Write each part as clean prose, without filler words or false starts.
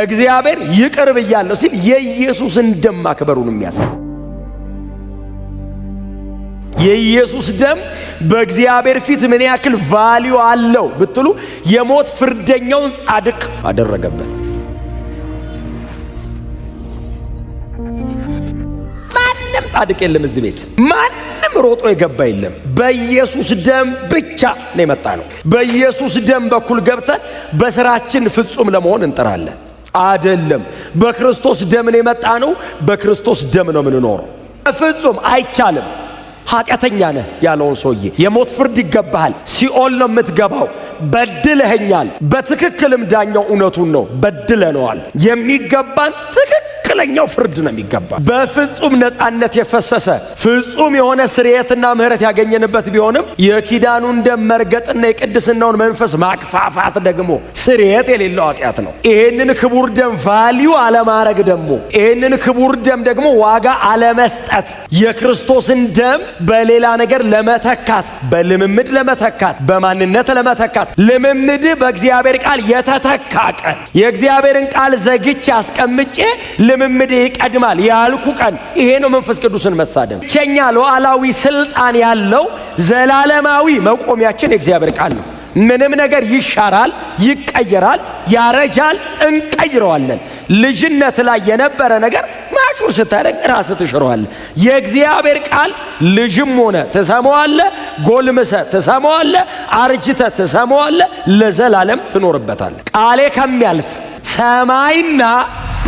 እግዚአብሔር ይቅር ብያለሁ ሲል የኢየሱስን ደም ማክበሩን የሚያሳይ የኢየሱስ ደም በእግዚአብሔር ፊት ምን ያክል ቫልዩ አለው ብትሉ የሞት ፍርደኛውን ጻድቅ አደረገበት። ማንም ጻድቅ የለም እዚህ ቤት፣ ማንም ሮጦ የገባ የለም። በኢየሱስ ደም ብቻ ነው የመጣ ነው። በኢየሱስ ደም በኩል ገብተን በስራችን ፍጹም ለመሆን እንጥራለን አይደለም። በክርስቶስ ደም ነው የመጣ ነው። በክርስቶስ ደም ነው የምንኖረው። ፍጹም አይቻልም። ኃጢአተኛ ነህ ያለውን ሰውዬ የሞት ፍርድ ይገባሃል፣ ሲኦል ነው የምትገባው፣ በድለኸኛል። በትክክልም ዳኛው እውነቱን ነው፣ በድለነዋል። የሚገባን ትክክለኛው ፍርድ ነው የሚገባ። በፍጹም ነፃነት የፈሰሰ ፍጹም የሆነ ስርየትና ምህረት ያገኘንበት ቢሆንም የኪዳኑን ደም መርገጥና የቅድስናውን መንፈስ ማክፋፋት ደግሞ ስርየት የሌለው ኃጢአት ነው። ይሄንን ክቡር ደም ቫልዩ አለማረግ ደግሞ ይሄንን ክቡር ደም ደግሞ ዋጋ አለመስጠት፣ የክርስቶስን ደም በሌላ ነገር ለመተካት፣ በልምምድ ለመተካት፣ በማንነት ለመተካት፣ ልምምድ በእግዚአብሔር ቃል የተተካ ቀን የእግዚአብሔርን ቃል ዘግቼ አስቀምጬ ልምምድ ይቀድማል ያልኩ ቀን ይሄ ነው መንፈስ ቅዱስን መሳደብ። ብቸኛ ሉዓላዊ ስልጣን ያለው ዘላለማዊ መቆሚያችን የእግዚአብሔር ቃል ነው። ምንም ነገር ይሻራል፣ ይቀየራል፣ ያረጃል፣ እንቀይረዋለን። ልጅነት ላይ የነበረ ነገር ማቹር ስታደርግ ራስህ ትሽረዋለህ። የእግዚአብሔር ቃል ልጅም ሆነ ትሰማዋለህ፣ ጎልምሰ ትሰማዋለህ፣ አርጅተ ትሰማዋለህ፣ ለዘላለም ትኖርበታለህ። ቃሌ ከሚያልፍ ሰማይና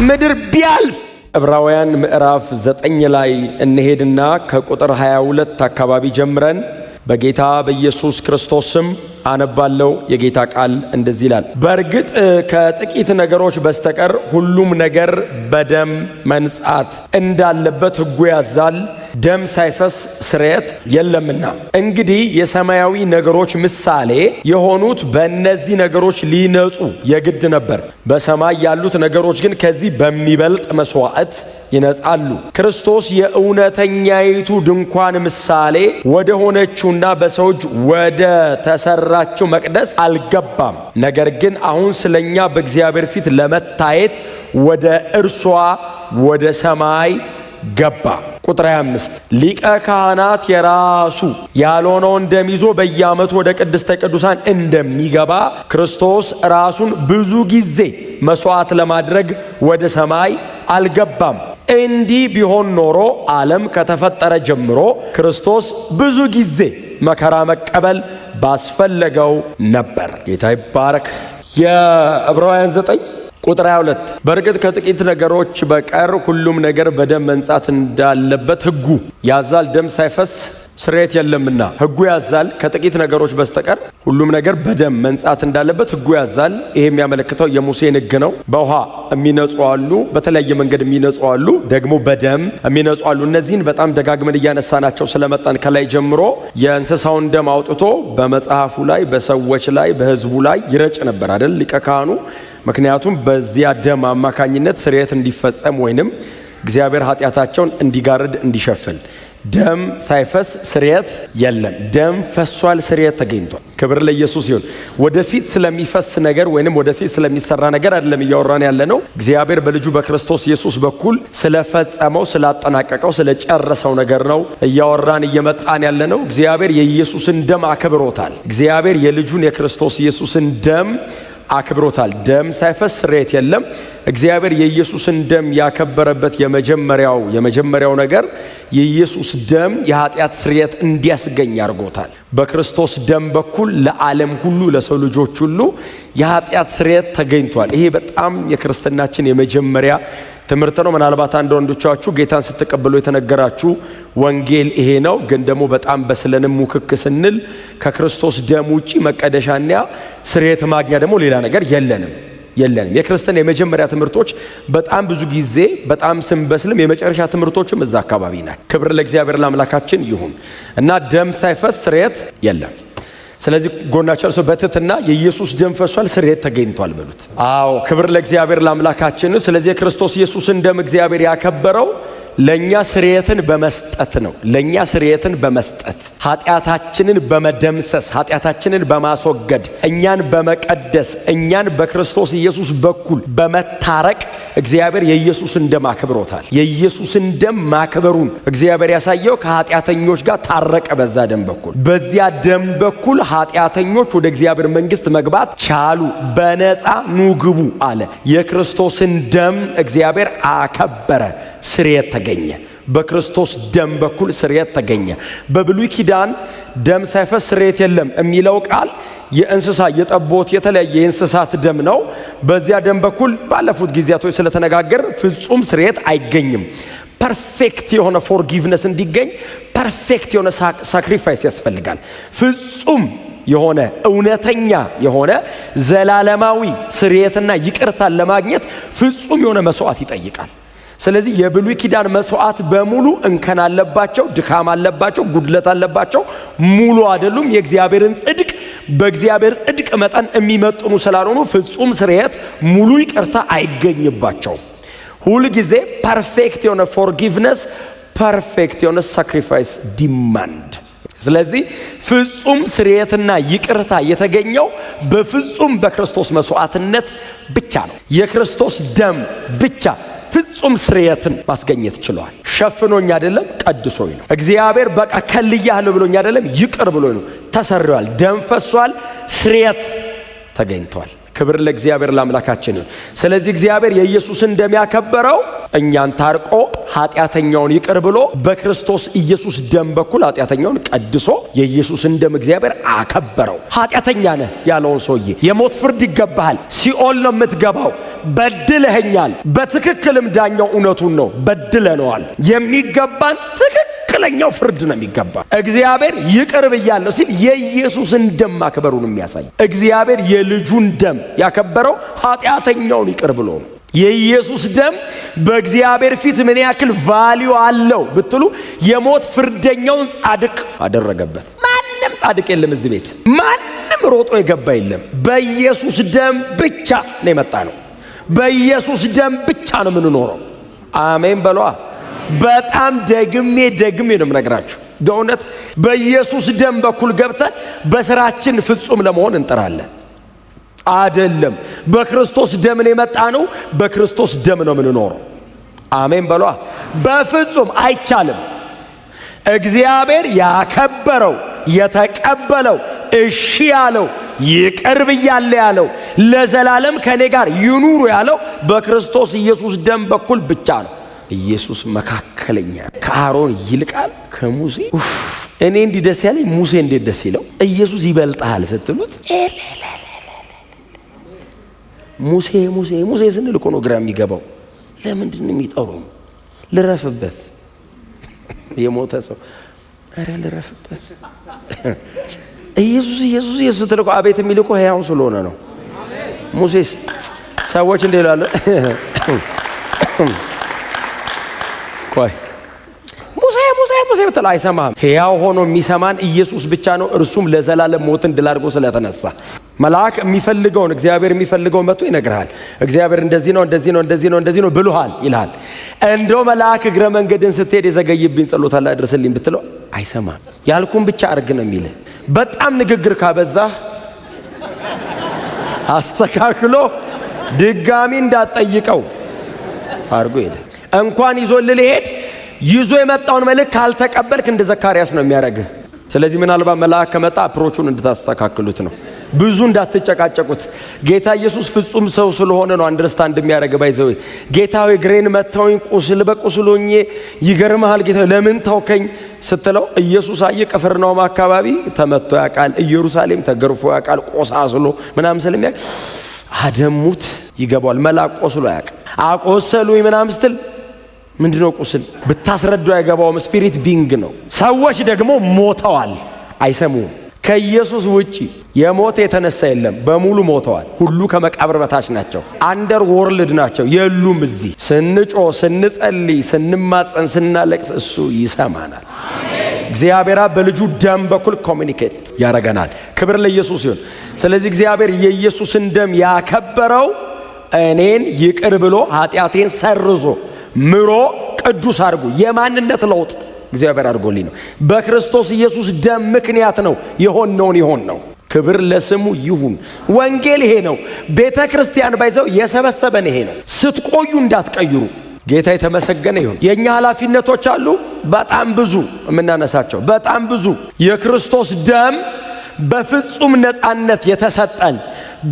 ምድር ቢያልፍ። ዕብራውያን ምዕራፍ 9 ላይ እንሄድና ከቁጥር 22 አካባቢ ጀምረን በጌታ በኢየሱስ ክርስቶስ ስም አነባለው። የጌታ ቃል እንደዚህ ይላል። በእርግጥ ከጥቂት ነገሮች በስተቀር ሁሉም ነገር በደም መንጻት እንዳለበት ሕጉ ያዛል፣ ደም ሳይፈስ ስርየት የለምና። እንግዲህ የሰማያዊ ነገሮች ምሳሌ የሆኑት በእነዚህ ነገሮች ሊነጹ የግድ ነበር። በሰማይ ያሉት ነገሮች ግን ከዚህ በሚበልጥ መስዋዕት ይነጻሉ። ክርስቶስ የእውነተኛይቱ ድንኳን ምሳሌ ወደ ሆነችውና በሰው እጅ ወደ ተሰራችው መቅደስ አልገባም። ነገር ግን አሁን ስለኛ በእግዚአብሔር ፊት ለመታየት ወደ እርሷ ወደ ሰማይ ገባ። ቁጥር 25 ሊቀ ካህናት የራሱ ያልሆነውን ደም ይዞ በየዓመቱ ወደ ቅድስተ ቅዱሳን እንደሚገባ ክርስቶስ ራሱን ብዙ ጊዜ መስዋዕት ለማድረግ ወደ ሰማይ አልገባም። እንዲህ ቢሆን ኖሮ ዓለም ከተፈጠረ ጀምሮ ክርስቶስ ብዙ ጊዜ መከራ መቀበል ባስፈለገው ነበር። ጌታ ይባረክ። የዕብራውያን 9 ቁጥር 22 በእርግጥ ከጥቂት ነገሮች በቀር ሁሉም ነገር በደም መንጻት እንዳለበት ሕጉ ያዛል፣ ደም ሳይፈስ ስርየት የለምና። ሕጉ ያዛል፣ ከጥቂት ነገሮች በስተቀር ሁሉም ነገር በደም መንጻት እንዳለበት ሕጉ ያዛል። ይሄ የሚያመለክተው የሙሴን ሕግ ነው። በውሃ የሚነጹ አሉ፣ በተለያየ መንገድ የሚነጹ አሉ፣ ደግሞ በደም የሚነጹ አሉ። እነዚህን በጣም ደጋግመን እያነሳናቸው ስለመጣን ከላይ ጀምሮ የእንስሳውን ደም አውጥቶ በመጽሐፉ ላይ፣ በሰዎች ላይ፣ በሕዝቡ ላይ ይረጭ ነበር አይደል ሊቀ ካህኑ። ምክንያቱም በዚያ ደም አማካኝነት ስርየት እንዲፈጸም ወይንም እግዚአብሔር ኃጢአታቸውን እንዲጋርድ እንዲሸፍን። ደም ሳይፈስ ስርየት የለም። ደም ፈሷል፣ ስርየት ተገኝቷል። ክብር ለኢየሱስ ይሁን። ወደፊት ስለሚፈስ ነገር ወይንም ወደፊት ስለሚሰራ ነገር አይደለም እያወራን ያለ ነው። እግዚአብሔር በልጁ በክርስቶስ ኢየሱስ በኩል ስለፈጸመው፣ ስላጠናቀቀው፣ ስለጨረሰው ነገር ነው እያወራን እየመጣን ያለ ነው። እግዚአብሔር የኢየሱስን ደም አክብሮታል። እግዚአብሔር የልጁን የክርስቶስ ኢየሱስን ደም አክብሮታል። ደም ሳይፈስ ስርየት የለም። እግዚአብሔር የኢየሱስን ደም ያከበረበት የመጀመሪያው ነገር የኢየሱስ ደም የኃጢአት ስርየት እንዲያስገኝ አድርጎታል። በክርስቶስ ደም በኩል ለዓለም ሁሉ ለሰው ልጆች ሁሉ የኃጢአት ስርየት ተገኝቷል። ይሄ በጣም የክርስትናችን የመጀመሪያ ትምህርት ነው። ምናልባት አንዳንዶቻችሁ ጌታን ስትቀበሉ የተነገራችሁ ወንጌል ይሄ ነው። ግን ደግሞ በጣም በስለንም ሙክክ ስንል ከክርስቶስ ደም ውጪ መቀደሻና ስርየት ማግኛ ደግሞ ሌላ ነገር የለንም። የክርስትና የመጀመሪያ ትምህርቶች በጣም ብዙ ጊዜ በጣም ስንበስልም የመጨረሻ ትምህርቶችም እዛ አካባቢ ናቸው። ክብር ለእግዚአብሔር ለአምላካችን ይሁን እና ደም ሳይፈስ ስርየት የለም። ስለዚህ ጎናቸው ሰው በትትና የኢየሱስ ደም ፈሷል፣ ስርየት ተገኝቷል በሉት። አዎ ክብር ለእግዚአብሔር ለአምላካችን። ስለዚህ የክርስቶስ ኢየሱስን ደም እግዚአብሔር ያከበረው ለኛ ስርየትን በመስጠት ነው። ለኛ ስርየትን በመስጠት ኃጢአታችንን በመደምሰስ ኃጢአታችንን በማስወገድ እኛን በመቀደስ እኛን በክርስቶስ ኢየሱስ በኩል በመታረቅ እግዚአብሔር የኢየሱስን ደም አክብሮታል። የኢየሱስን ደም ማክበሩን እግዚአብሔር ያሳየው ከኃጢአተኞች ጋር ታረቀ። በዛ ደም በኩል በዚያ ደም በኩል ኃጢአተኞች ወደ እግዚአብሔር መንግስት መግባት ቻሉ። በነፃ ኑ ግቡ አለ። የክርስቶስን ደም እግዚአብሔር አከበረ። ስርየት ተገኘ። በክርስቶስ ደም በኩል ስርየት ተገኘ። በብሉይ ኪዳን ደም ሳይፈስ ስርየት የለም የሚለው ቃል የእንስሳ የጠቦት የተለያየ የእንስሳት ደም ነው። በዚያ ደም በኩል ባለፉት ጊዜያቶች ስለተነጋገር ፍጹም ስርየት አይገኝም። ፐርፌክት የሆነ ፎርጊቭነስ እንዲገኝ ፐርፌክት የሆነ ሳክሪፋይስ ያስፈልጋል። ፍጹም የሆነ እውነተኛ የሆነ ዘላለማዊ ስርየትና ይቅርታን ለማግኘት ፍጹም የሆነ መስዋዕት ይጠይቃል። ስለዚህ የብሉይ ኪዳን መስዋዕት በሙሉ እንከን አለባቸው፣ ድካም አለባቸው፣ ጉድለት አለባቸው፣ ሙሉ አይደሉም። የእግዚአብሔርን ጽድቅ በእግዚአብሔር ጽድቅ መጠን የሚመጥኑ ስላልሆኑ ፍጹም ስርየት፣ ሙሉ ይቅርታ አይገኝባቸውም። ሁል ጊዜ ፐርፌክት የሆነ ፎርጊቭነስ፣ ፐርፌክት የሆነ ሳክሪፋይስ ዲማንድ። ስለዚህ ፍጹም ስርየትና ይቅርታ የተገኘው በፍጹም በክርስቶስ መስዋዕትነት ብቻ ነው። የክርስቶስ ደም ብቻ ፍጹም ስርየትን ማስገኘት ችሏል። ሸፍኖኝ አይደለም፣ ቀድሶኝ ነው። እግዚአብሔር በቃ ከልያለሁ ብሎኝ አይደለም፣ ይቅር ብሎኝ ነው። ተሰርቷል፣ ደም ፈሷል፣ ስርየት ተገኝቷል። ክብር ለእግዚአብሔር ለአምላካችን ይሁን። ስለዚህ እግዚአብሔር የኢየሱስን ደም ያከበረው እኛን ታርቆ ኃጢአተኛውን ይቅር ብሎ በክርስቶስ ኢየሱስ ደም በኩል ኃጢአተኛውን ቀድሶ የኢየሱስን ደም እግዚአብሔር አከበረው። ኃጢአተኛ ነህ ያለውን ሰውዬ የሞት ፍርድ ይገባሃል፣ ሲኦል ነው የምትገባው፣ በድለኸኛል። በትክክልም ዳኛው እውነቱን ነው፣ በድለነዋል። የሚገባን ትክክለኛው ፍርድ ነው የሚገባ። እግዚአብሔር ይቅር ብያለሁ ሲል የኢየሱስን ደም ማክበሩን የሚያሳይ እግዚአብሔር የልጁን ደም ያከበረው ኃጢአተኛውን ይቅር ብሎ ነው። የኢየሱስ ደም በእግዚአብሔር ፊት ምን ያክል ቫልዩ አለው ብትሉ የሞት ፍርደኛውን ጻድቅ አደረገበት። ማንም ጻድቅ የለም እዚህ ቤት፣ ማንም ሮጦ የገባ የለም። በኢየሱስ ደም ብቻ ነው የመጣ ነው። በኢየሱስ ደም ብቻ ነው የምንኖረው። አሜን በሏ። በጣም ደግሜ ነው የምነግራችሁ። በእውነት በኢየሱስ ደም በኩል ገብተን በስራችን ፍጹም ለመሆን እንጥራለን አይደለም። በክርስቶስ ደም ነው የመጣ ነው። በክርስቶስ ደም ነው የምንኖረው። አሜን በሏ። በፍጹም አይቻልም። እግዚአብሔር ያከበረው የተቀበለው እሺ ያለው ይቅር ብያለሁ ያለው ለዘላለም ከኔ ጋር ይኑሩ ያለው በክርስቶስ ኢየሱስ ደም በኩል ብቻ ነው። ኢየሱስ መካከለኛ ከአሮን ይልቃል ከሙሴ። እኔ እንዲህ ደስ ያለኝ ሙሴ እንዴት ደስ ይለው። ኢየሱስ ይበልጣል ስትሉት ሙሴ ሙሴ ሙሴ ስንል እኮ ነው ግራ የሚገባው። ለምንድን ነው የሚጠሩኝ? ልረፍበት። የሞተ ሰው አረ ልረፍበት። ኢየሱስ ኢየሱስ ኢየሱስ ስትል እኮ አቤት የሚል እኮ ሕያው ስለሆነ ነው። ሙሴስ ሰዎች እንደ ይላሉ ቆይ ሙሴ ሙሴ ሙሴ ብትለው አይሰማህም። ሕያው ሆኖ የሚሰማን ኢየሱስ ብቻ ነው። እርሱም ለዘላለም ሞትን ድል አድርጎ ስለተነሳ መልአክ የሚፈልገውን እግዚአብሔር የሚፈልገውን መጥቶ ይነግርሃል። እግዚአብሔር እንደዚህ ነው እንደዚህ ነው እንደዚህ ነው እንደዚህ ነው ብሎሃል ይልሃል። እንደው መልአክ እግረ መንገድን ስትሄድ የዘገይብኝ ጸሎት አለ አድርስልኝ ብትለው አይሰማም። ያልኩን ብቻ አርግ ነው የሚልህ። በጣም ንግግር ካበዛህ አስተካክሎ ድጋሚ እንዳትጠይቀው አርጎ ሄደ። እንኳን ይዞልህ ሊሄድ ይዞ የመጣውን መልእክት ካልተቀበልክ እንደ ዘካርያስ ነው የሚያደርግህ። ስለዚህ ምናልባት መልአክ ከመጣ አፕሮቹን እንድታስተካክሉት ነው፣ ብዙ እንዳትጨቃጨቁት። ጌታ ኢየሱስ ፍጹም ሰው ስለሆነ ነው አንደርስታንድ የሚያደርግ። ባይዘው ጌታ ሆይ እግሬን መተውኝ ቁስል በቁስል ሆኜ ይገርምሃል ጌታ ለምን ተውከኝ ስትለው ኢየሱስ አየ ቅፍርናሆም አካባቢ ተመቶ ያውቃል፣ ኢየሩሳሌም ተገርፎ ያውቃል፣ ቆሳስሎ ምናምን ስለሚያውቅ አደሙት ይገባዋል። መልአክ ቆስሎ ያውቅ አቆሰሉኝ ምናምን ስትል ምንድነው ቁስል ብታስረዳው አይገባውም። ስፒሪት ቢንግ ነው። ሰዎች ደግሞ ሞተዋል አይሰሙም። ከኢየሱስ ውጪ የሞተ የተነሳ የለም። በሙሉ ሞተዋል። ሁሉ ከመቃብር በታች ናቸው። አንደር ወርልድ ናቸው። የሉም። እዚህ ስንጮ ስንጸልይ ስንማጸን ስናለቅስ እሱ ይሰማናል። እግዚአብሔር በልጁ ደም በኩል ኮሚኒኬት ያረጋናል። ክብር ለኢየሱስ ይሁን። ስለዚህ እግዚአብሔር የኢየሱስን ደም ያከበረው እኔን ይቅር ብሎ ኃጢአቴን ሰርዞ ምሮ ቅዱስ አድርጎ የማንነት ለውጥ እግዚአብሔር አድርጎልኝ ነው። በክርስቶስ ኢየሱስ ደም ምክንያት ነው የሆነውን ነው። ክብር ለስሙ ይሁን። ወንጌል ይሄ ነው። ቤተ ክርስቲያን ባይዘው የሰበሰበን ይሄ ነው። ስትቆዩ እንዳትቀይሩ። ጌታ የተመሰገነ ይሁን። የኛ ኃላፊነቶች አሉ፣ በጣም ብዙ የምናነሳቸው፣ በጣም ብዙ። የክርስቶስ ደም በፍጹም ነፃነት የተሰጠን፣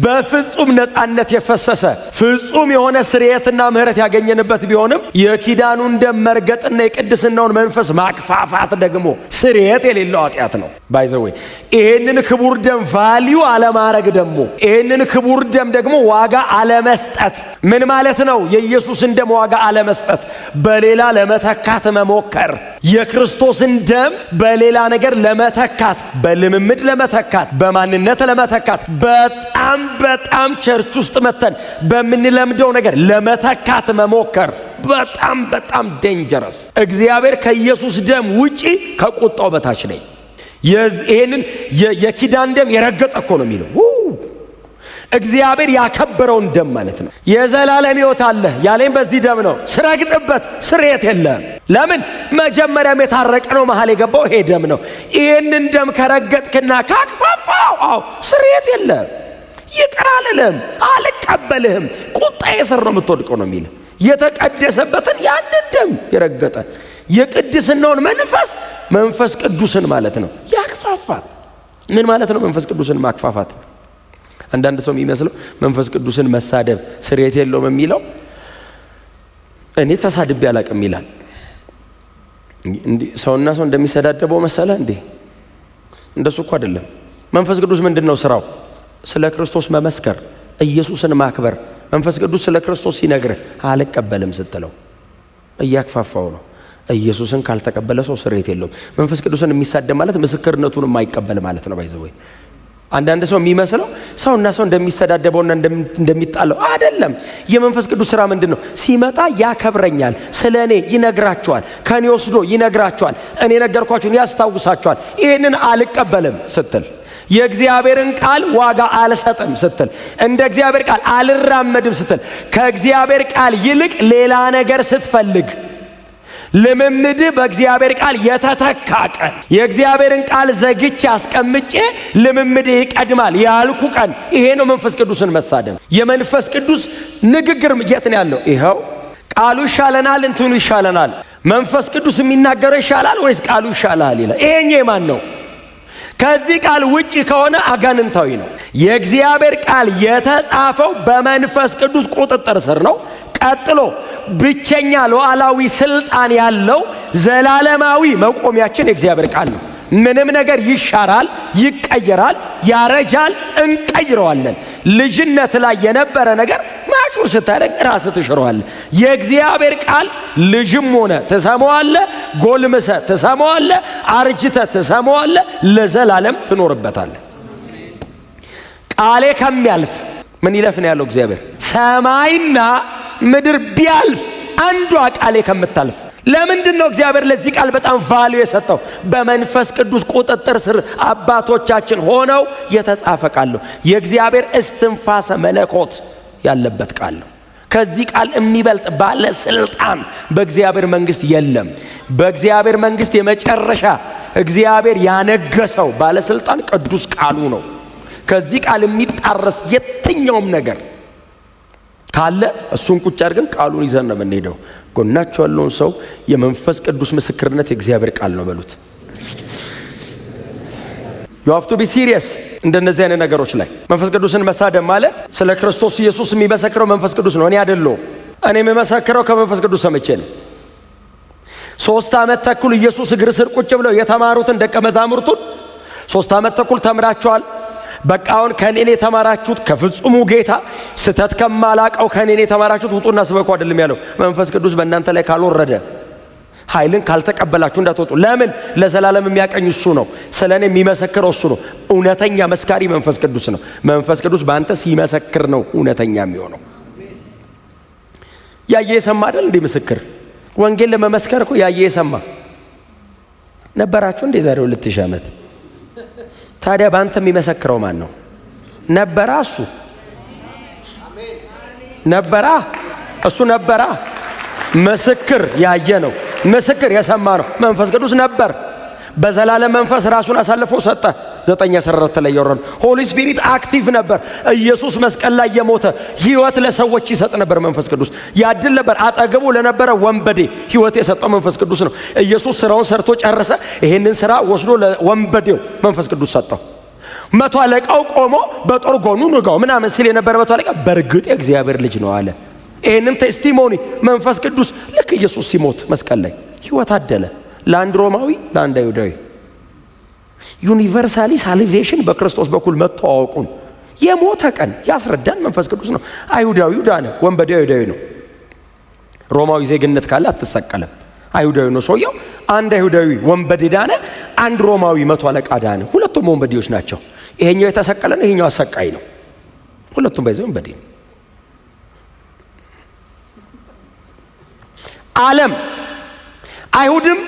በፍጹም ነፃነት የፈሰሰ ፍጹም የሆነ ስርየትና ምህረት ያገኘንበት ቢሆንም የኪዳኑን ደም መርገጥና የቅድስናውን መንፈስ ማክፋፋት ደግሞ ስርየት የሌለው ኃጢአት ነው። ባይዘወይ ይሄንን ክቡር ደም ቫልዩ አለማረግ ደግሞ ይሄንን ክቡር ደም ደግሞ ዋጋ አለመስጠት ምን ማለት ነው? የኢየሱስን ደም ዋጋ አለመስጠት፣ በሌላ ለመተካት መሞከር፣ የክርስቶስን ደም በሌላ ነገር ለመተካት፣ በልምምድ ለመተካት፣ በማንነት ለመተካት፣ በጣም ቸርች ውስጥ መተን በምንለምደው ነገር ለመተካት መሞከር በጣም ዴንጀረስ። እግዚአብሔር ከኢየሱስ ደም ውጪ ከቁጣው በታች ነኝ። ይሄንን የኪዳን ደም የረገጠ እኮ ነው የሚለው እግዚአብሔር ያከበረውን ደም ማለት ነው። የዘላለም ሕይወት አለ ያለኝ በዚህ ደም ነው። ስረግጥበት ስርየት የለም። ለምን? መጀመሪያም የታረቀ ነው፣ መሃል የገባው ይሄ ደም ነው። ይህንን ደም ከረገጥክና ካክፋፋው ስርየት የለም። ይቅር አልልም፣ አልቀበልህም፣ ቁጣዬ ስር ነው የምትወድቀው ነው የሚል የተቀደሰበትን ያንን ደም የረገጠ የቅድስናውን መንፈስ ቅዱስን ማለት ነው ያክፋፋል። ምን ማለት ነው መንፈስ ቅዱስን ማክፋፋት? አንዳንድ ሰው የሚመስለው መንፈስ ቅዱስን መሳደብ ስርየት የለውም የሚለው እኔ ተሳድቤ አላቅም ይላል። ሰውና ሰው እንደሚሰዳደበው መሰለ እንዴ? እንደሱ እኮ አይደለም። መንፈስ ቅዱስ ምንድነው ስራው? ስለ ክርስቶስ መመስከር፣ ኢየሱስን ማክበር። መንፈስ ቅዱስ ስለ ክርስቶስ ሲነግርህ አልቀበልም ስትለው እያክፋፋው ነው። ኢየሱስን ካልተቀበለ ሰው ስርየት የለውም። መንፈስ ቅዱስን የሚሳደብ ማለት ምስክርነቱን የማይቀበል ማለት ነው። ባይዘው አንዳንድ ሰው የሚመስለው ሰውና ሰው እንደሚሰዳደበውና እንደሚጣለው አይደለም። የመንፈስ ቅዱስ ስራ ምንድነው? ሲመጣ ያከብረኛል፣ ስለኔ ይነግራቸዋል፣ ከኔ ወስዶ ይነግራቸዋል፣ እኔ ነገርኳችሁን ያስታውሳቸዋል። ይሄንን አልቀበልም ስትል፣ የእግዚአብሔርን ቃል ዋጋ አልሰጥም ስትል፣ እንደ እግዚአብሔር ቃል አልራመድም ስትል፣ ከእግዚአብሔር ቃል ይልቅ ሌላ ነገር ስትፈልግ፣ ልምምድ በእግዚአብሔር ቃል የተተካ ቀን፣ የእግዚአብሔርን ቃል ዘግቼ አስቀምጬ ልምምድ ይቀድማል ያልኩ ቀን፣ ይሄ ነው መንፈስ ቅዱስን መሳደብ። የመንፈስ ቅዱስ ንግግር የት ነው ያለው? ይኸው ቃሉ ይሻለናል፣ እንትኑ ይሻለናል። መንፈስ ቅዱስ የሚናገረው ይሻላል ወይስ ቃሉ ይሻላል ይላል። ይሄኛው የማን ነው? ከዚህ ቃል ውጪ ከሆነ አጋንንታዊ ነው። የእግዚአብሔር ቃል የተጻፈው በመንፈስ ቅዱስ ቁጥጥር ስር ነው። ቀጥሎ ብቸኛ ሉዓላዊ ስልጣን ያለው ዘላለማዊ መቆሚያችን የእግዚአብሔር ቃል ነው። ምንም ነገር ይሻራል፣ ይቀየራል፣ ያረጃል፣ እንቀይረዋለን። ልጅነት ላይ የነበረ ነገር ማቹር ስታደግ ራስ ትሽረዋል። የእግዚአብሔር ቃል ልጅም ሆነ ትሰማዋለ፣ ጎልምሰ ትሰማዋለ፣ አርጅተ ትሰማዋለ፣ ለዘላለም ትኖርበታል። ቃሌ ከሚያልፍ ምን ይለፍ ነው ያለው እግዚአብሔር? ሰማይና ምድር ቢያልፍ አንዷ ቃሌ ከምታልፍ። ለምንድን ነው እግዚአብሔር ለዚህ ቃል በጣም ቫልዩ የሰጠው? በመንፈስ ቅዱስ ቁጥጥር ስር አባቶቻችን ሆነው የተጻፈ ቃል ነው። የእግዚአብሔር እስትንፋሰ መለኮት ያለበት ቃል ነው። ከዚህ ቃል የሚበልጥ ባለስልጣን በእግዚአብሔር መንግስት የለም። በእግዚአብሔር መንግስት የመጨረሻ እግዚአብሔር ያነገሰው ባለስልጣን ቅዱስ ቃሉ ነው። ከዚህ ቃል የሚጣረስ የትኛውም ነገር ካለ እሱን ቁጭ አድርገን ቃሉን ይዘን ነው የምንሄደው። ጎናቸው ያለውን ሰው የመንፈስ ቅዱስ ምስክርነት የእግዚአብሔር ቃል ነው በሉት። you have to be serious እንደነዚህ አይነት ነገሮች ላይ። መንፈስ ቅዱስን መሳደብ ማለት ስለ ክርስቶስ ኢየሱስ የሚመሰክረው መንፈስ ቅዱስ ነው፣ እኔ አይደለሁም። እኔ የምመሰክረው ከመንፈስ ቅዱስ ሰምቼ ነው። 3 ዓመት ተኩል ኢየሱስ እግር ስር ቁጭ ብለው የተማሩትን ደቀ መዛሙርቱን 3 ዓመት ተኩል ተምራቸዋል። በቃ አሁን ከኔ የተማራችሁት ከፍጹሙ ጌታ ስተት ከማላቀው ከኔ የተማራችሁት ውጡና ስበኩ አይደለም ያለው። መንፈስ ቅዱስ በእናንተ ላይ ካልወረደ ኃይልን ካልተቀበላችሁ እንዳትወጡ። ለምን? ለዘላለም የሚያቀኝ እሱ ነው። ስለኔ የሚመሰክረው እሱ ነው። እውነተኛ መስካሪ መንፈስ ቅዱስ ነው። መንፈስ ቅዱስ በአንተ ሲመሰክር ነው እውነተኛ የሚሆነው። ያየ የሰማ አይደል እንዴ ምስክር? ወንጌል ለመመስከር እኮ ያየ የሰማ ነበራችሁ እንዴ ዛሬ 2000 ዓመት? ታዲያ ባንተ የሚመሰክረው ማን ነው? ነበራ እሱ ነበራ ምስክር ያየ ነው፣ ምስክር የሰማ ነው። መንፈስ ቅዱስ ነበር። በዘላለም መንፈስ ራሱን አሳልፎ ሰጠ። 9:14 ላይ ያወራን ሆሊ ስፒሪት አክቲቭ ነበር። ኢየሱስ መስቀል ላይ የሞተ ህይወት ለሰዎች ይሰጥ ነበር። መንፈስ ቅዱስ ያድል ነበር። አጠገቡ ለነበረ ወንበዴ ህይወት የሰጠው መንፈስ ቅዱስ ነው። ኢየሱስ ስራውን ሰርቶ ጨረሰ። ይሄንን ስራ ወስዶ ለወንበዴው መንፈስ ቅዱስ ሰጠው። መቶ አለቃው ቆሞ በጦር ጎኑ ንጋው ምናምን ሲል የነበረ መቶ አለቃ በእርግጥ የእግዚአብሔር ልጅ ነው አለ። ይሄንን ቴስቲሞኒ መንፈስ ቅዱስ ልክ ኢየሱስ ሲሞት መስቀል ላይ ህይወት አደለ። ለአንድ ሮማዊ፣ ለአንድ አይሁዳዊ ዩኒቨርሳሊ ሳልቬሽን በክርስቶስ በኩል መተዋወቁን የሞተ ቀን ያስረዳን መንፈስ ቅዱስ ነው። አይሁዳዊው ዳነ፣ ወንበዴው አይሁዳዊ ነው። ሮማዊ ዜግነት ካለ አትሰቀልም። አይሁዳዊ ነው ሰውየው። አንድ አይሁዳዊ ወንበዴ ዳነ፣ አንድ ሮማዊ መቶ አለቃ ዳነ። ሁለቱም ወንበዴዎች ናቸው። ይሄኛው የተሰቀለ ነው፣ ይሄኛው አሰቃይ ነው። ሁለቱም ባይዘው ወንበዴ ነው። ዓለም አይሁድም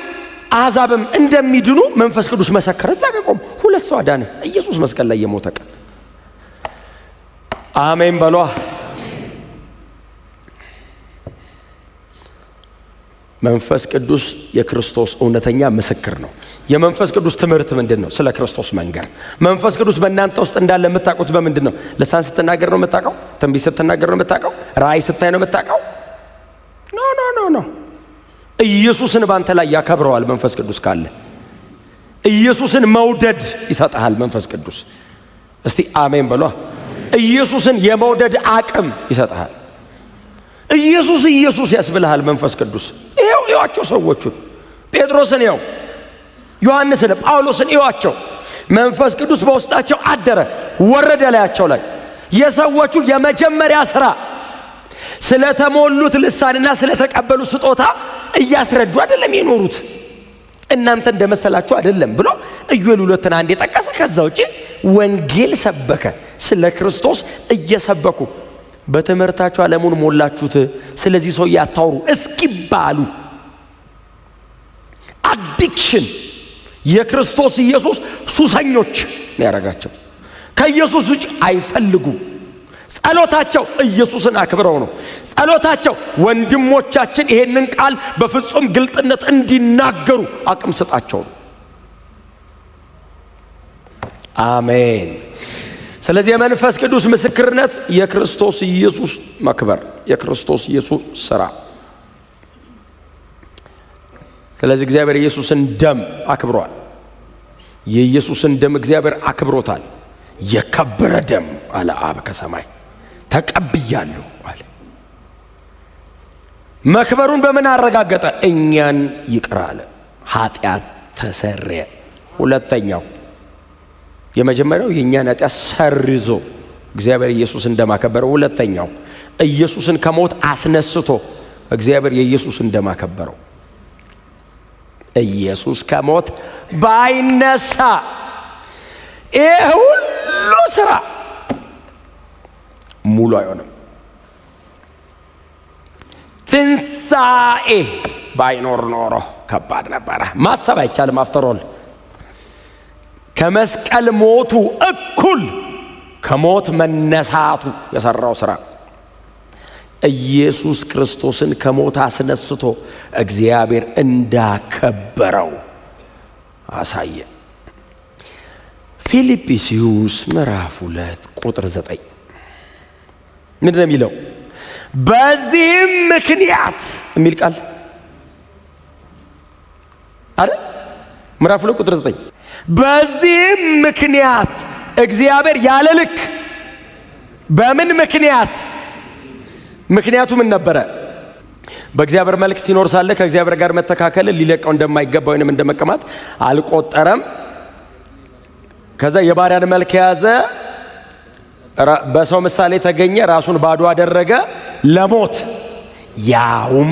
አሕዛብም እንደሚድኑ መንፈስ ቅዱስ መሰከረ። እዛ ጋር ቆም ሁለት ሰው አዳነ። ኢየሱስ መስቀል ላይ የሞተ ቀን። አሜን በሏ። መንፈስ ቅዱስ የክርስቶስ እውነተኛ ምስክር ነው። የመንፈስ ቅዱስ ትምህርት ምንድን ነው? ስለ ክርስቶስ መንገር። መንፈስ ቅዱስ በእናንተ ውስጥ እንዳለ የምታውቁት በምንድን ነው? ልሳን ስትናገር ነው የምታውቀው? ትንቢት ስትናገር ነው የምታውቀው? ራእይ ስታይ ነው የምታውቀው? ኖ ኢየሱስን ባንተ ላይ ያከብረዋል። መንፈስ ቅዱስ ካለ ኢየሱስን መውደድ ይሰጣል መንፈስ ቅዱስ። እስቲ አሜን በሏ። ኢየሱስን የመውደድ አቅም ይሰጣል። ኢየሱስ ኢየሱስ ያስብልሃል መንፈስ ቅዱስ። ይዋቸው ሰዎቹን ጴጥሮስን ይው፣ ዮሐንስን፣ ጳውሎስን ይዋቸው። መንፈስ ቅዱስ በውስጣቸው አደረ፣ ወረደ ላያቸው ላይ። የሰዎቹ የመጀመሪያ ስራ ስለተሞሉት ልሳንና ስለተቀበሉ ስጦታ እያስረዱ አይደለም የኖሩት። እናንተ እንደመሰላችሁ አይደለም ብሎ ኢዩኤል 2:1 የጠቀሰ። ከዛ ውጪ ወንጌል ሰበከ። ስለ ክርስቶስ እየሰበኩ በትምህርታችሁ ዓለሙን ሞላችሁት፣ ስለዚህ ሰው ያታውሩ እስኪባሉ አዲክሽን የክርስቶስ ኢየሱስ ሱሰኞች ነው ያደረጋቸው። ከኢየሱስ ውጭ አይፈልጉም። ጸሎታቸው ኢየሱስን አክብረው ነው። ጸሎታቸው ወንድሞቻችን ይሄንን ቃል በፍጹም ግልጥነት እንዲናገሩ አቅም ስጣቸው ነው። አሜን። ስለዚህ የመንፈስ ቅዱስ ምስክርነት የክርስቶስ ኢየሱስ መክበር፣ የክርስቶስ ኢየሱስ ስራ። ስለዚህ እግዚአብሔር ኢየሱስን ደም አክብሯል። የኢየሱስን ደም እግዚአብሔር አክብሮታል። የከበረ ደም አለ አብ ከሰማይ ተቀብያለሁ አለ። መክበሩን በምን አረጋገጠ? እኛን ይቅር አለ። ኃጢአት ተሰረየ። ሁለተኛው የመጀመሪያው የእኛን ኃጢአት ሰርዞ እግዚአብሔር ኢየሱስን እንደማከበረው፣ ሁለተኛው ኢየሱስን ከሞት አስነስቶ እግዚአብሔር የኢየሱስን እንደማከበረው። ኢየሱስ ከሞት ባይነሳ ይህ ሁሉ ስራ ሙሉ አይሆንም። ትንሣኤ ባይኖር ኖሮ ከባድ ነበረ። ማሰብ አይቻልም። አፍተሮል ከመስቀል ሞቱ እኩል ከሞት መነሳቱ የሰራው ስራ ኢየሱስ ክርስቶስን ከሞት አስነስቶ እግዚአብሔር እንዳከበረው አሳየ። ፊልጵስዩስ ምዕራፍ 2:9 ምንድን ነው የሚለው? በዚህም ምክንያት የሚል ቃል አይደል? ምዕራፍ 2:9 በዚህም ምክንያት እግዚአብሔር ያለ ልክ። በምን ምክንያት? ምክንያቱ ምን ነበረ? በእግዚአብሔር መልክ ሲኖር ሳለ ከእግዚአብሔር ጋር መተካከል ሊለቀው እንደማይገባ ወይንም እንደመቀማት አልቆጠረም። ከዛ የባሪያን መልክ የያዘ በሰው ምሳሌ ተገኘ፣ ራሱን ባዶ አደረገ፣ ለሞት ያውም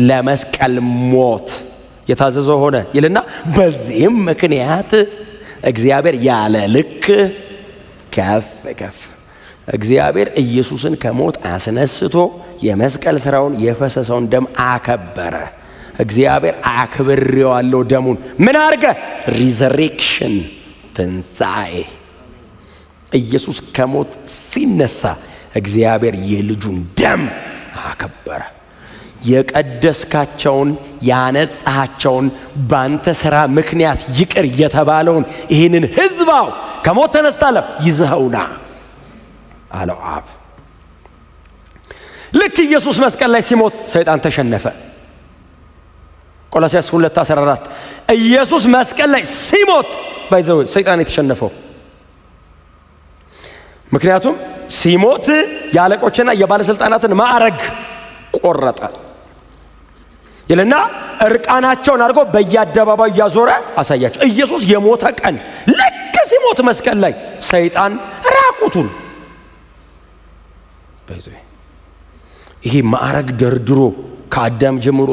ለመስቀል ሞት የታዘዘ ሆነ ይልና በዚህም ምክንያት እግዚአብሔር ያለ ልክ ከፍ ከፍ። እግዚአብሔር ኢየሱስን ከሞት አስነስቶ የመስቀል ስራውን የፈሰሰውን ደም አከበረ። እግዚአብሔር አክብሬዋለሁ ደሙን። ምን አርገ? ሪዘሬክሽን፣ ትንሣኤ። ኢየሱስ ከሞት ሲነሳ እግዚአብሔር የልጁን ደም አከበረ። የቀደስካቸውን ያነጻሃቸውን ባንተ ሥራ ምክንያት ይቅር የተባለውን ይህንን ሕዝባው ከሞት ተነስታለ ይዘውና አለው አብ። ልክ ኢየሱስ መስቀል ላይ ሲሞት ሰይጣን ተሸነፈ። ቆላስይስ 2:14 ኢየሱስ መስቀል ላይ ሲሞት ባይዘው ሰይጣን የተሸነፈው። ምክንያቱም ሲሞት የአለቆችና የባለስልጣናትን ማዕረግ ቆረጠ ይልና እርቃናቸውን አድርጎ በየአደባባዩ ያዞረ አሳያቸው። ኢየሱስ የሞተ ቀን ልክ ሲሞት መስቀል ላይ ሰይጣን ራቁቱን ባይዘው ይሄ ማዕረግ ደርድሮ ከአዳም ጀምሮ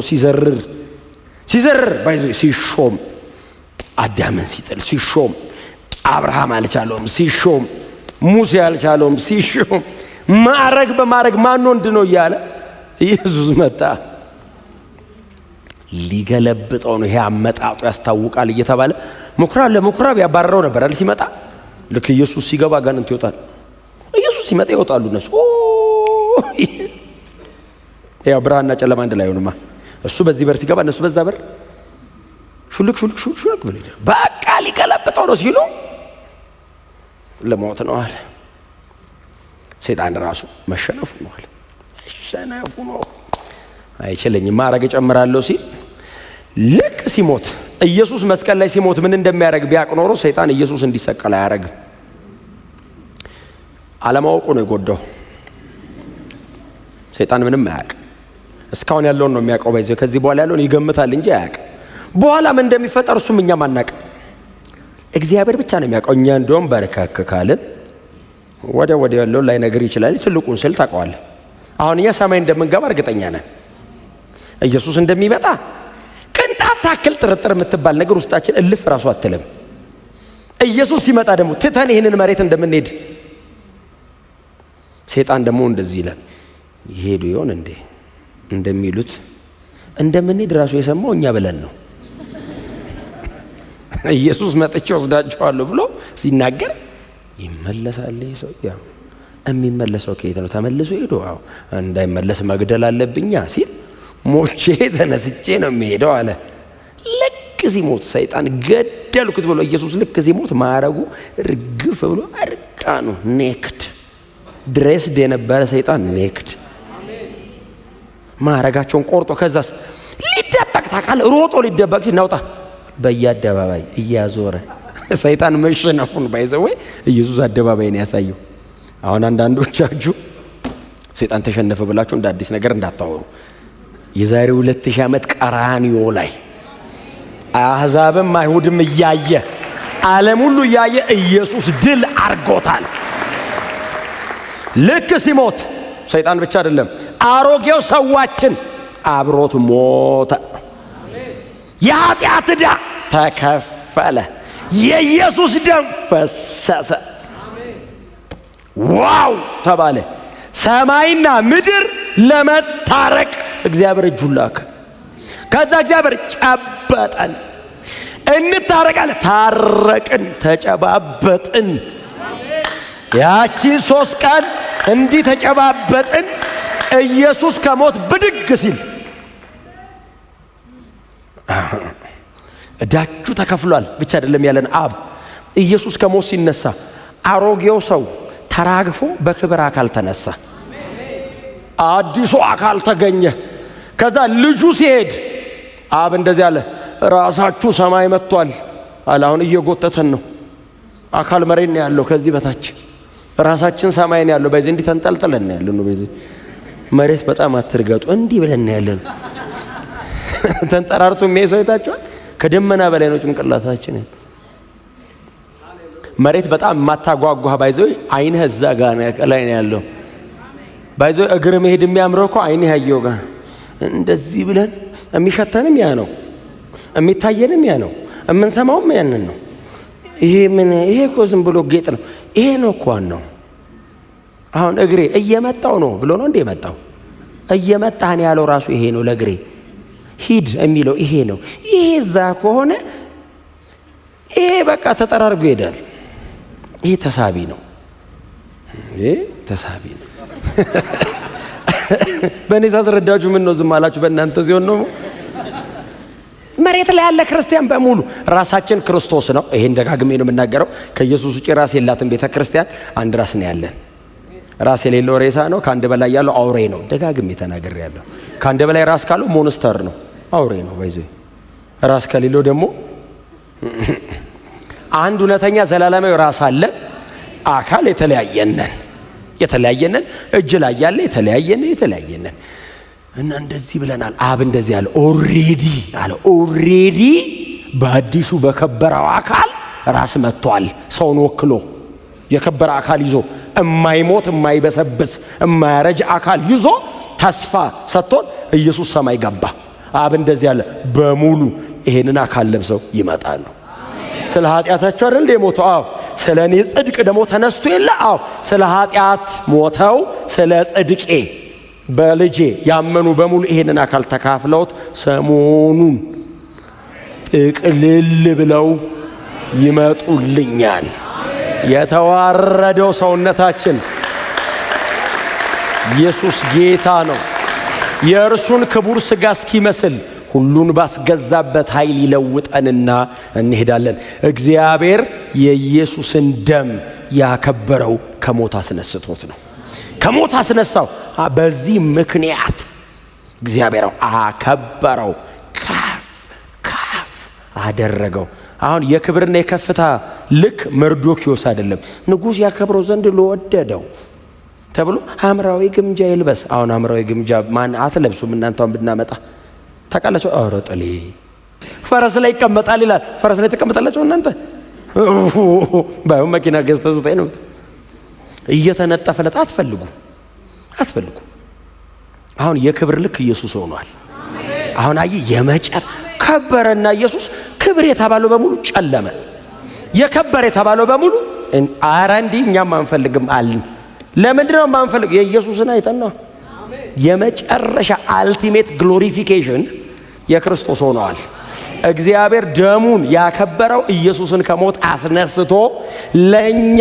ሲዘርር ባይዘው ሲሾም አዳምን ሲጥል ሲሾም አብርሃም አልቻለውም ሲሾም ሙሴ አልቻለውም ሲሾም ማዕረግ በማዕረግ ማን ወንድ ነው እያለ ኢየሱስ መጣ። ሊገለብጠው ነው። ይሄ አመጣጡ ያስታውቃል እየተባለ ምኩራብ ለምኩራብ ያባረረው ነበር አይደል? ሲመጣ ልክ ኢየሱስ ሲገባ አጋንንት ይወጣል። ኢየሱስ ሲመጣ ይወጣሉ እነሱ። ያው ብርሃንና ጨለማ አንድ ላይ ሆነማ። እሱ በዚህ በር ሲገባ እነሱ በዛ በር ሹልክ ብለ በቃ ሊገለብጠው ነው ሲሉ ለሞት ነው አለ። ሰይጣን ራሱ መሸነፉ ነው አለ። መሸነፉ ነው አይችልኝም ማዕረግ እጨምራለሁ ሲል ልክ ሲሞት ኢየሱስ መስቀል ላይ ሲሞት ምን እንደሚያደርግ ቢያቅ ኖሮ ሰይጣን ኢየሱስ እንዲሰቀል አያረግም። አለማወቁ ነው የጎዳው። ሰይጣን ምንም አያውቅ። እስካሁን ያለውን ነው የሚያውቀው። ባይዘው ከዚህ በኋላ ያለውን ይገምታል እንጂ አያውቅ። በኋላ ምን እንደሚፈጠር እሱም እኛም አናውቅ። እግዚአብሔር ብቻ ነው የሚያውቀው። እኛ እንደውም በረካከካልን ወዲያ ያለውን ላይ ነገር ይችላል። ትልቁን ስል ታውቀዋለህ። አሁን እኛ ሰማይ እንደምንገባ እርግጠኛ ነን። ኢየሱስ እንደሚመጣ ቅንጣት ታክል ጥርጥር የምትባል ነገር ውስጣችን እልፍ ራሱ አትልም። ኢየሱስ ሲመጣ ደግሞ ትተን ይህንን መሬት እንደምንሄድ ሰይጣን ደግሞ እንደዚህ ይላል። ይሄዱ ይሆን እንዴ እንደሚሉት እንደምንሄድ ራሱ የሰማው እኛ ብለን ነው። ኢየሱስ መጥቼ ወስዳቸዋለሁ ብሎ ሲናገር ይመለሳል። ሰው ያው የሚመለሰው ከየት ነው? ተመልሶ ሄዶ አዎ እንዳይመለስ መግደል አለብኛ ሲል ሞቼ ተነስቼ ነው የሚሄደው አለ። ልክ ሲሞት ሰይጣን ገደልኩት ብሎ ኢየሱስ ልክ ሲሞት ማዕረጉ ርግፍ ብሎ እርቃኑ ኔክድ ድሬስድ የነበረ ሰይጣን ኔክድ ማዕረጋቸውን ቆርጦ ከዛስ ሊደበቅ ታውቃለህ? ሮጦ ሊደበቅ ሲናውጣ በየአደባባይ እያዞረ ሰይጣን መሸነፉን ባይዘው ኢየሱስ አደባባይን ያሳየው። አሁን አንዳንዶቻችሁ ሰይጣን ተሸነፈ ብላችሁ እንደ አዲስ ነገር እንዳታወሩ። የዛሬ 2000 ዓመት ቀራንዮ ላይ አሕዛብም አይሁድም እያየ ዓለም ሁሉ እያየ ኢየሱስ ድል አርጎታል። ልክ ሲሞት ሰይጣን ብቻ አይደለም አሮጌው ሰዋችን አብሮት ሞተ። የኃጢአት ዕዳ ተከፈለ። የኢየሱስ ደም ፈሰሰ። ዋው ተባለ። ሰማይና ምድር ለመታረቅ እግዚአብሔር እጁን ላከ። ከዛ እግዚአብሔር ጨበጠን። እንታረቃለን። ታረቅን፣ ተጨባበጥን። ያቺ 3 ቀን እንዲህ ተጨባበጥን። ኢየሱስ ከሞት ብድግ ሲል እዳችሁ ተከፍሏል ብቻ አይደለም ያለን አብ። ኢየሱስ ከሞት ሲነሳ አሮጌው ሰው ተራግፎ በክብር አካል ተነሳ። አዲሱ አካል ተገኘ። ከዛ ልጁ ሲሄድ አብ እንደዚህ አለ፣ ራሳችሁ ሰማይ መጥቷል አለ። አሁን እየጎተተን ነው። አካል መሬት ነው ያለው፣ ከዚህ በታች ራሳችን ሰማይ ነው ያለው። በዚህ እንዲህ ተንጠልጥለን ነው ያለው። በዚህ መሬት በጣም አትርገጡ፣ እንዲህ ብለን ነው ያለው። ተንጠራርቶ የሚያይሰው አይታችኋል? ከደመና በላይ ነው ጭንቅላታችን። መሬት በጣም ማታጓጓ ባይዘው አይንህ እዛ ጋር ላይ ነው ያለው። ባይዘው እግር መሄድ የሚያምረው እኮ አይንህ ያየው ጋር እንደዚህ ብለን የሚሸተንም ያ ነው፣ የሚታየንም ያ ነው፣ የምንሰማውም ያንን ነው። ይሄ እኮ ዝም ብሎ ጌጥ ነው። ይሄ ነው እኮ ነው። አሁን እግሬ እየመጣው ነው ብሎ ነው እንደ የመጣው እየመጣን ያለው ራሱ ይሄ ነው። ለእግሬ ሂድ የሚለው ይሄ ነው። ይሄ እዛ ከሆነ ይሄ በቃ ተጠራርጎ ይሄዳል። ይሄ ተሳቢ ነው። ይሄ ተሳቢ ነው። በእኔ ሳስረዳችሁ ምን ነው ዝም አላችሁ? በእናንተ ሲሆን ነው። መሬት ላይ ያለ ክርስቲያን በሙሉ ራሳችን ክርስቶስ ነው። ይሄን ደጋግሜ ነው የምናገረው። ከኢየሱስ ውጪ ራስ የላትም ቤተ ክርስቲያን። አንድ ራስ ነው ያለን። ራስ የሌለው ሬሳ ነው። ከአንድ በላይ ያለው አውሬ ነው። ደጋግሜ ተናግሬያለሁ። ከአንድ በላይ ራስ ካለው ሞንስተር ነው፣ አውሬ ነው። ባይዘይ ራስ ከሌለው ደግሞ አንድ እውነተኛ ዘላለማዊ ራስ አለ። አካል የተለያየነን እጅ ላይ ያለ የተለያየነን እና እንደዚህ ብለናል። አብ እንደዚህ አለ ኦሬዲ በአዲሱ በከበረው አካል ራስ መጥቷል። ሰውን ወክሎ የከበረ አካል ይዞ የማይሞት የማይበሰብስ የማያረጅ አካል ይዞ ተስፋ ሰጥቶን ኢየሱስ ሰማይ ገባ። አብ እንደዚህ አለ በሙሉ ይሄንን አካል ለብሰው ይመጣሉ። ስለ ኃጢአታቸው አይደል የሞተው? አዎ። ስለ እኔ ጽድቅ ደግሞ ተነስቶ የለ? አዎ። ስለ ኃጢአት ሞተው ስለ ጽድቄ በልጄ ያመኑ በሙሉ ይሄንን አካል ተካፍለውት ሰሞኑን ጥቅልል ብለው ይመጡልኛል። የተዋረደው ሰውነታችን ኢየሱስ ጌታ ነው። የእርሱን ክቡር ሥጋ እስኪመስል ሁሉን ባስገዛበት ኃይል ይለውጠንና እንሄዳለን። እግዚአብሔር የኢየሱስን ደም ያከበረው ከሞት አስነስቶት ነው። ከሞት አስነሳው። በዚህ ምክንያት እግዚአብሔር አከበረው፣ ከፍ አደረገው። አሁን የክብርና የከፍታ ልክ መርዶክዮስ አይደለም። ንጉሥ ያከብረው ዘንድ ለወደደው ተብሎ ሐምራዊ ግምጃ ይልበስ። አሁን ሐምራዊ ግምጃ ማን አትለብሱም እናንተን ብናመጣ ታውቃላችሁ? ኧረ ጥሌ ፈረስ ላይ ይቀመጣል ይላል። ፈረስ ላይ ተቀመጣላችሁ እናንተ? ባይሆን መኪና ገዝተህ ስጠኝ ነው። እየተነጠፈለት አትፈልጉ። አሁን የክብር ልክ ኢየሱስ ሆኗል። አሁን የመጨር ከበረና ኢየሱስ ክብር የተባለው በሙሉ ጨለመ። የከበረ የተባለው በሙሉ አረ እንዲህ እኛም አንፈልግም አልን። ለምንድን ነው የማንፈልግ? የኢየሱስን አይተን ነው። የመጨረሻ አልቲሜት ግሎሪፊኬሽን የክርስቶስ ሆነዋል። እግዚአብሔር ደሙን ያከበረው ኢየሱስን ከሞት አስነስቶ ለኛ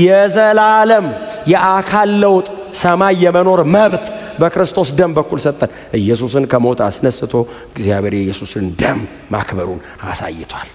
የዘላለም የአካል ለውጥ ሰማይ የመኖር መብት በክርስቶስ ደም በኩል ሰጠን። ኢየሱስን ከሞት አስነስቶ እግዚአብሔር የኢየሱስን ደም ማክበሩን አሳይቷል።